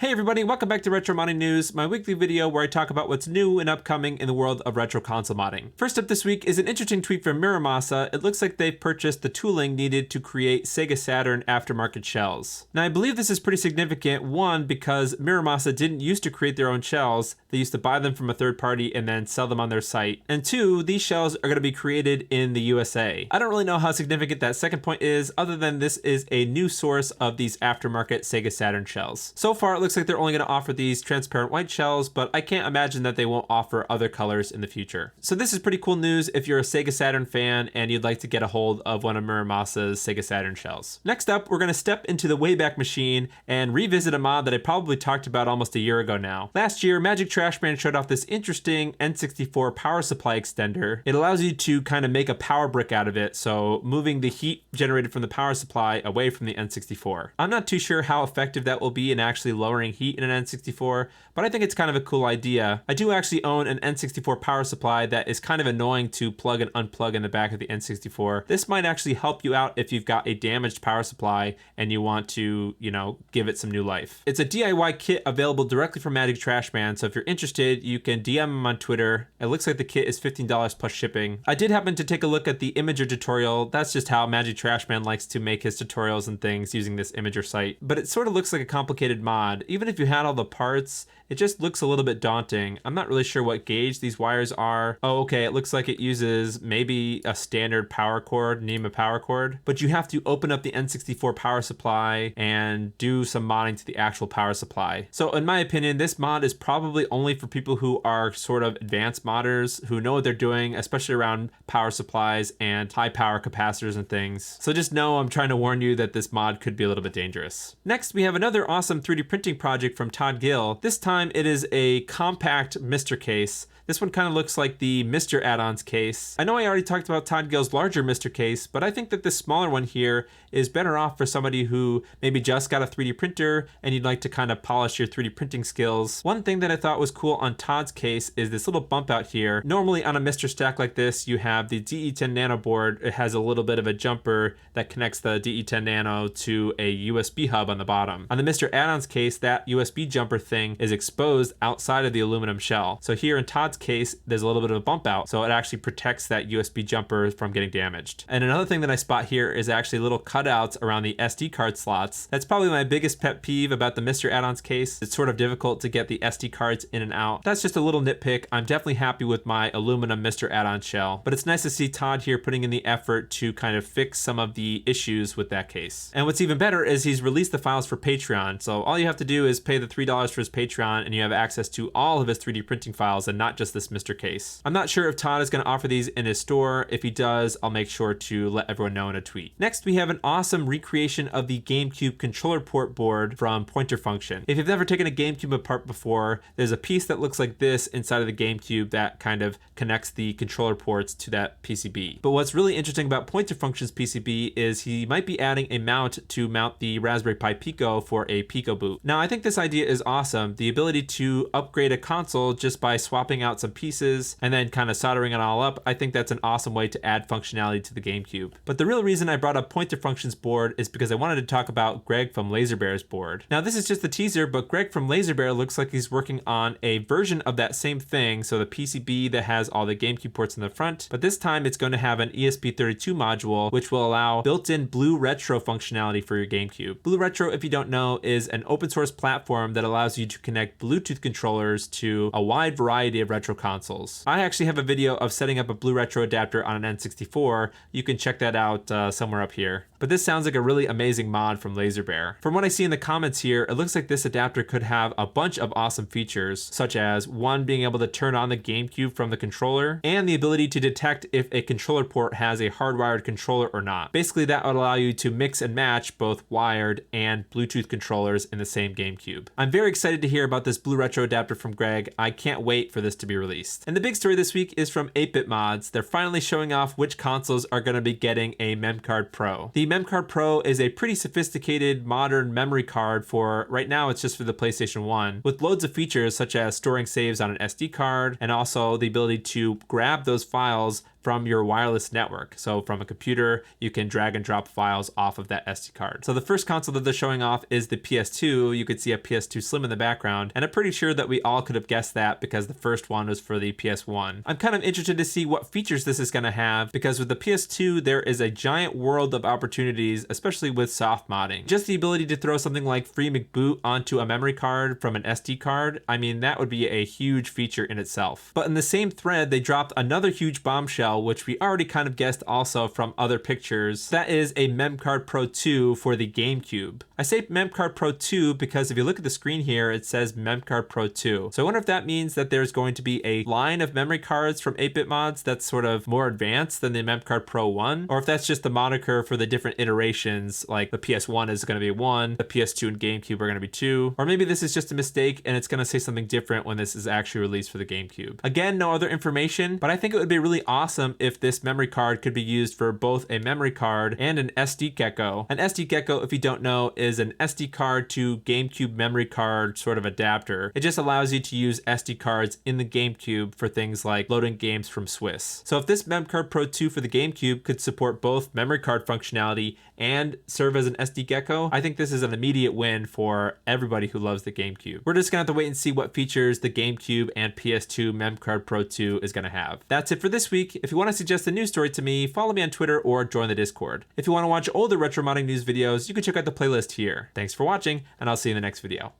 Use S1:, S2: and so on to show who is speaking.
S1: Hey everybody, welcome back to Retro Modding News, my weekly video where I talk about what's new and upcoming in the world of retro console modding. First up this week is an interesting tweet from Muramasa. It looks like they've purchased the tooling needed to create Sega Saturn aftermarket shells. Now I believe this is pretty significant, one, because Muramasa didn't used to create their own shells, they used to buy them from a third party and then sell them on their site. And two, these shells are going to be created in the USA. I don't really know how significant that second point is, other than this is a new source of these aftermarket Sega Saturn shells. So far it looks like they're only going to offer these transparent white shells, but I can't imagine that they won't offer other colors in the future. So this is pretty cool news if you're a Sega Saturn fan and you'd like to get a hold of one of Muramasa's Sega Saturn shells. Next up, we're going to step into the Wayback Machine and revisit a mod that I probably talked about almost a year ago now. Last year, Magic Trashman showed off this interesting N64 power supply extender. It allows you to kind of make a power brick out of it, so moving the heat generated from the power supply away from the N64. I'm not too sure how effective that will be in actually lowering heat in an N64, but I think it's kind of a cool idea. I do actually own an N64 power supply that is kind of annoying to plug and unplug in the back of the N64. This might actually help you out if you've got a damaged power supply and you want to, give it some new life. It's a DIY kit available directly from Magic Trashman, so if you're interested, you can DM him on Twitter. It looks like the kit is $15 plus shipping. I did happen to take a look at the Imager tutorial. That's just how Magic Trashman likes to make his tutorials and things using this Imager site. But it sort of looks like a complicated mod. Even if you had all the parts, it just looks a little bit daunting. I'm not really sure what gauge these wires are. Oh, okay, it looks like it uses maybe a standard power cord, NEMA power cord, but you have to open up the N64 power supply and do some modding to the actual power supply. So in my opinion, this mod is probably only for people who are sort of advanced modders, who know what they're doing, especially around power supplies and high power capacitors and things. So just know I'm trying to warn you that this mod could be a little bit dangerous. Next, we have another awesome 3D printing project from Todd Gill. This time it is a compact Mr. case. This one kind of looks like the Mr. add-ons case. I know I already talked about Todd Gill's larger Mr. case, but I think that this smaller one here is better off for somebody who maybe just got a 3D printer and you'd like to kind of polish your 3D printing skills. One thing that I thought was cool on Todd's case is this little bump out here. Normally on a Mr. stack like this, you have the DE10 Nano board. It has a little bit of a jumper that connects the DE10 Nano to a USB hub on the bottom. On the Mr. add-ons case, that USB jumper thing is exposed outside of the aluminum shell. So here in Todd's case, there's a little bit of a bump out, so it actually protects that USB jumper from getting damaged. And another thing that I spot here is actually little cutouts around the SD card slots. That's probably my biggest pet peeve about the Mr. add-ons case. It's sort of difficult to get the SD cards in and out. That's just a little nitpick. I'm definitely happy with my aluminum Mr. add-on shell, but it's nice to see Todd here putting in the effort to kind of fix some of the issues with that case. And what's even better is he's released the files for Patreon. So all you have to do is pay the $3 for his Patreon and you have access to all of his 3D printing files and not just this Mr. case. I'm not sure if Todd is going to offer these in his store. If he does, I'll make sure to let everyone know in a tweet. Next, we have an awesome recreation of the GameCube controller port board from Pointer Function. If you've never taken a GameCube apart before, there's a piece that looks like this inside of the GameCube that kind of connects the controller ports to that PCB. But what's really interesting about Pointer Function's PCB is he might be adding a mount to mount the Raspberry Pi Pico for a Pico boot. Now, I think this idea is awesome. The ability to upgrade a console just by swapping out some pieces and then kind of soldering it all up, I think that's an awesome way to add functionality to the GameCube. But the real reason I brought up Pointer Function's board is because I wanted to talk about Greg from LaserBear's board. Now, this is just the teaser, but Greg from LaserBear looks like he's working on a version of that same thing, so the PCB that has all the GameCube ports in the front, but this time it's going to have an ESP32 module, which will allow built-in BlueRetro functionality for your GameCube. BlueRetro, if you don't know, is an open source platform that allows you to connect Bluetooth controllers to a wide variety of retro consoles. I actually have a video of setting up a BlueRetro adapter on an N64. You can check that out somewhere up here. But this sounds like a really amazing mod from LaserBear. From what I see in the comments here, it looks like this adapter could have a bunch of awesome features, such as one, being able to turn on the GameCube from the controller, and the ability to detect if a controller port has a hardwired controller or not. Basically, that would allow you to mix and match both wired and Bluetooth controllers in the same GameCube. I'm very excited to hear about this BlueRetro adapter from Greg. I can't wait for this to be released. And the big story this week is from 8BitMods. They're finally showing off which consoles are going to be getting a MemCard Pro. The MemCard Pro is a pretty sophisticated modern memory card for, right now it's just for the PlayStation 1, with loads of features such as storing saves on an SD card and also the ability to grab those files from your wireless network. So from a computer, you can drag and drop files off of that SD card. So the first console that they're showing off is the PS2. You could see a PS2 Slim in the background, and I'm pretty sure that we all could have guessed that because the first one was for the PS1. I'm kind of interested to see what features this is going to have, because with the PS2, there is a giant world of opportunities, especially with soft modding. Just the ability to throw something like Free McBoot onto a memory card from an SD card, I mean, that would be a huge feature in itself. But in the same thread, they dropped another huge bombshell, which we already kind of guessed also from other pictures. That is a MemCard Pro 2 for the GameCube. I say MemCard Pro 2 because if you look at the screen here, it says MemCard Pro 2. So I wonder if that means that there's going to be a line of memory cards from 8BitMods that's sort of more advanced than the MemCard Pro 1, or if that's just the moniker for the different iterations, like the PS1 is going to be 1, the PS2 and GameCube are going to be 2, or maybe this is just a mistake and it's going to say something different when this is actually released for the GameCube. Again, no other information, but I think it would be really awesome if this memory card could be used for both a memory card and an SD gecko. An SD gecko, if you don't know, is an SD card to GameCube memory card sort of adapter. It just allows you to use SD cards in the GameCube for things like loading games from Swiss. So if this MemCard Pro 2 for the GameCube could support both memory card functionality and serve as an SD gecko, I think this is an immediate win for everybody who loves the GameCube. We're just gonna have to wait and see what features the GameCube and PS2 MemCard Pro 2 is gonna have. That's it for this week. If you want to suggest a news story to me, follow me on Twitter or join the Discord. If you want to watch older retro modding news videos, you can check out the playlist here. Thanks for watching, and I'll see you in the next video.